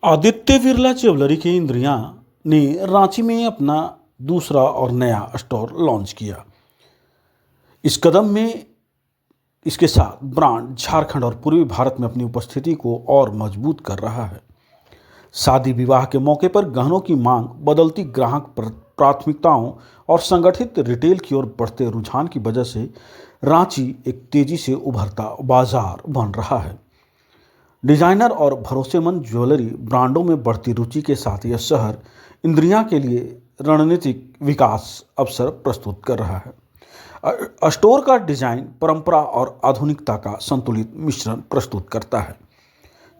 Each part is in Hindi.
आदित्य बिरला ज्वेलरी के इंद्रिया ने रांची में अपना दूसरा और नया स्टोर लॉन्च किया। इस कदम में इसके साथ ब्रांड झारखंड और पूर्वी भारत में अपनी उपस्थिति को और मजबूत कर रहा है। शादी विवाह के मौके पर गहनों की मांग, बदलती ग्राहक प्राथमिकताओं और संगठित रिटेल की ओर बढ़ते रुझान की वजह से रांची एक तेजी से उभरता बाजार बन रहा है। डिजाइनर और भरोसेमंद ज्वेलरी ब्रांडों में बढ़ती रुचि के साथ यह शहर इंद्रिया के लिए रणनीतिक विकास अवसर प्रस्तुत कर रहा है। स्टोर का डिजाइन परंपरा और आधुनिकता का संतुलित मिश्रण प्रस्तुत करता है,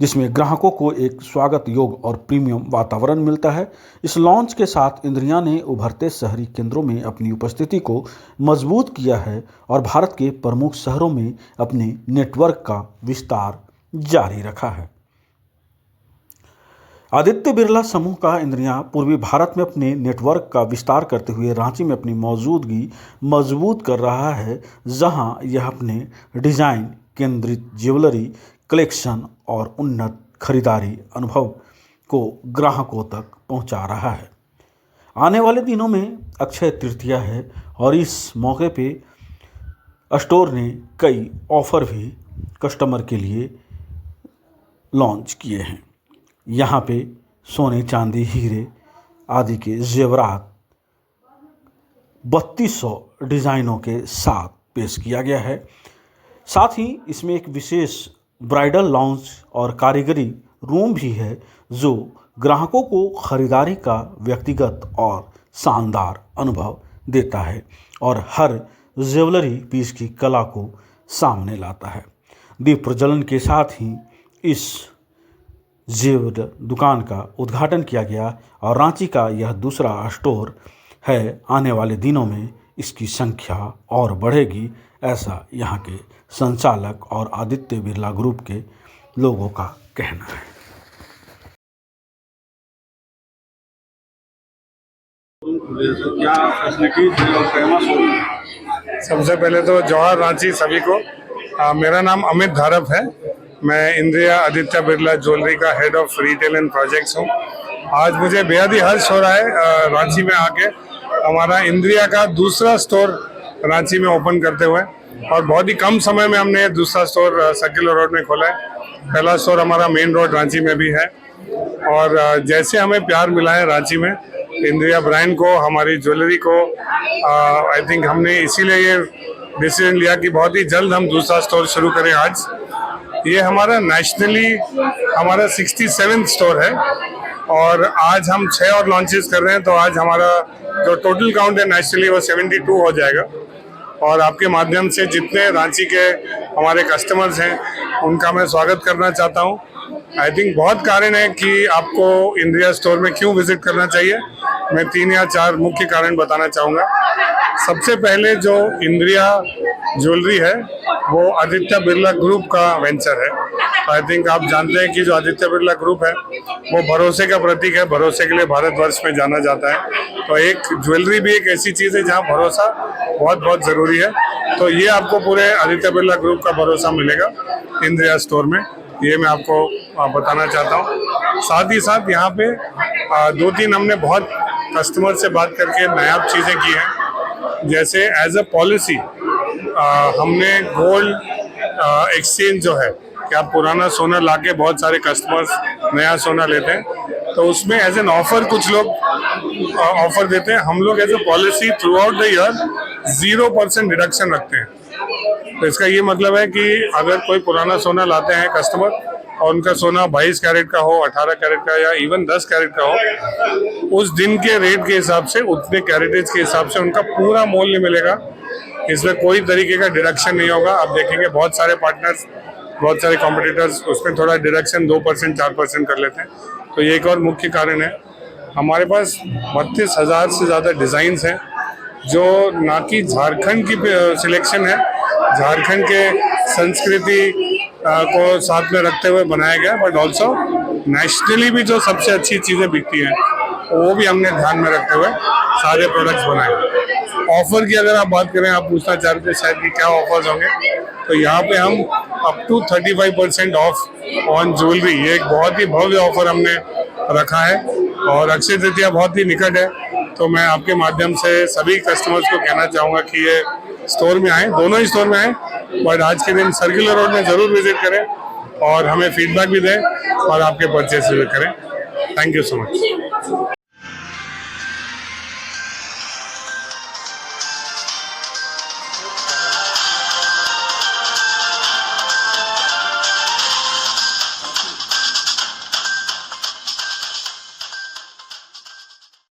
जिसमें ग्राहकों को एक स्वागत योग्य और प्रीमियम वातावरण मिलता है। इस लॉन्च के साथ इंद्रिया ने उभरते शहरी केंद्रों में अपनी उपस्थिति को मजबूत किया है और भारत के प्रमुख शहरों में अपने नेटवर्क का विस्तार जारी रखा है। आदित्य बिरला समूह का इंद्रिया पूर्वी भारत में अपने नेटवर्क का विस्तार करते हुए रांची में अपनी मौजूदगी मजबूत कर रहा है, जहां यह अपने डिजाइन केंद्रित ज्वेलरी कलेक्शन और उन्नत खरीदारी अनुभव को ग्राहकों तक पहुंचा रहा है। आने वाले दिनों में अक्षय तृतीया है और इस मौके पे स्टोर ने कई ऑफर भी कस्टमर के लिए लॉन्च किए हैं। यहाँ पे सोने चांदी हीरे आदि के जेवरात 3200 डिज़ाइनों के साथ पेश किया गया है। साथ ही इसमें एक विशेष ब्राइडल लॉन्च और कारीगरी रूम भी है, जो ग्राहकों को खरीदारी का व्यक्तिगत और शानदार अनुभव देता है और हर ज्वेलरी पीस की कला को सामने लाता है। दीप प्रज्वलन के साथ ही इस जेवर दुकान का उद्घाटन किया गया और रांची का यह दूसरा स्टोर है। आने वाले दिनों में इसकी संख्या और बढ़ेगी, ऐसा यहाँ के संचालक और आदित्य बिरला ग्रुप के लोगों का कहना है। क्या फैसिलिटीज है और फेमस हो? सबसे पहले तो जौहर रांची सभी को। मेरा नाम अमित धारप है। मैं इंद्रिया आदित्य बिरला ज्वेलरी का head of retail and projects हूँ। आज मुझे बेहद ही हर्ष हो रहा है रांची में आके हमारा इंद्रिया का दूसरा स्टोर रांची में ओपन करते हुए, और बहुत ही कम समय में हमने दूसरा स्टोर सर्कुलर रोड में खोला है। पहला स्टोर हमारा मेन रोड रांची में भी है, और जैसे हमें प्यार मिला है रांची में इंद्रिया ब्रांड को, हमारी ज्वेलरी को, आई थिंक हमने इसीलिए ये डिसीजन लिया कि बहुत ही जल्द हम दूसरा स्टोर शुरू करें। आज ये हमारा नेशनली हमारा 67 स्टोर है और आज हम 6 और लॉन्चेस कर रहे हैं, तो आज हमारा जो टोटल काउंट है नेशनली वो 72 हो जाएगा। और आपके माध्यम से जितने रांची के हमारे कस्टमर्स हैं उनका मैं स्वागत करना चाहता हूँ। आई थिंक बहुत कारण है कि आपको इंद्रिया स्टोर में क्यों विजिट करना चाहिए। मैं 3 या 4 मुख्य कारण बताना चाहूँगा। सबसे पहले जो इंद्रिया ज्वेलरी है वो आदित्य बिरला ग्रुप का वेंचर है। आई थिंक आप जानते हैं कि जो आदित्य बिरला ग्रुप है वो भरोसे का प्रतीक है। भरोसे के लिए भारतवर्ष में जाना जाता है, तो एक ज्वेलरी भी एक ऐसी चीज़ है जहाँ भरोसा बहुत बहुत ज़रूरी है। तो ये आपको पूरे आदित्य बिरला ग्रुप का भरोसा मिलेगा इंद्रिया स्टोर में, ये मैं आपको बताना चाहता हूँ। साथ ही साथ यहाँ पे 2-3 हमने बहुत कस्टमर से बात करके नायाब चीज़ें की हैं। जैसे एज अ पॉलिसी हमने गोल्ड एक्सचेंज जो है कि आप पुराना सोना लाके बहुत सारे कस्टमर्स नया सोना लेते हैं, तो उसमें एज एन ऑफर कुछ लोग ऑफर देते हैं। हम लोग as a policy throughout the year 0% deduction रखते हैं। तो इसका ये मतलब है कि अगर कोई पुराना सोना लाते हैं कस्टमर और उनका सोना 22 कैरेट का हो, 18 कैरेट का या इवन 10 कैरेट का हो, उस दिन के रेट के हिसाब से, उतने कैरेटेज के हिसाब से उनका पूरा मूल्य मिलेगा। इसमें कोई तरीके का डिडक्शन नहीं होगा। आप देखेंगे बहुत सारे पार्टनर्स, बहुत सारे कॉम्पिटिटर्स उसमें थोड़ा डिडक्शन 2% 4% कर लेते हैं। तो ये एक और मुख्य कारण है। हमारे पास 32,000 से ज़्यादा डिज़ाइंस हैं, जो ना कि झारखंड की सिलेक्शन है, झारखंड के संस्कृति को साथ में रखते हुए बनाया गया, बट ऑल्सो नेशनली भी जो सबसे अच्छी चीज़ें बिकती हैं वो भी हमने ध्यान में रखते हुए सारे प्रोडक्ट्स बनाए। ऑफर की अगर आप बात करें, आप पूछना चाहते हैं शायद कि क्या ऑफर्स होंगे, तो यहाँ पे हम up to 35% off on jewellery. ये एक बहुत ही भव्य ऑफर हमने रखा है और अक्षय तृतीया बहुत ही निकट है, तो मैं आपके माध्यम से सभी कस्टमर्स को कहना चाहूँगा कि ये स्टोर में आएँ, दोनों ही स्टोर में आएँ, बट आज के दिन सर्कुलर रोड में ज़रूर विजिट करें और हमें फीडबैक भी दें और आपके परचेज भी करें। Thank you so much.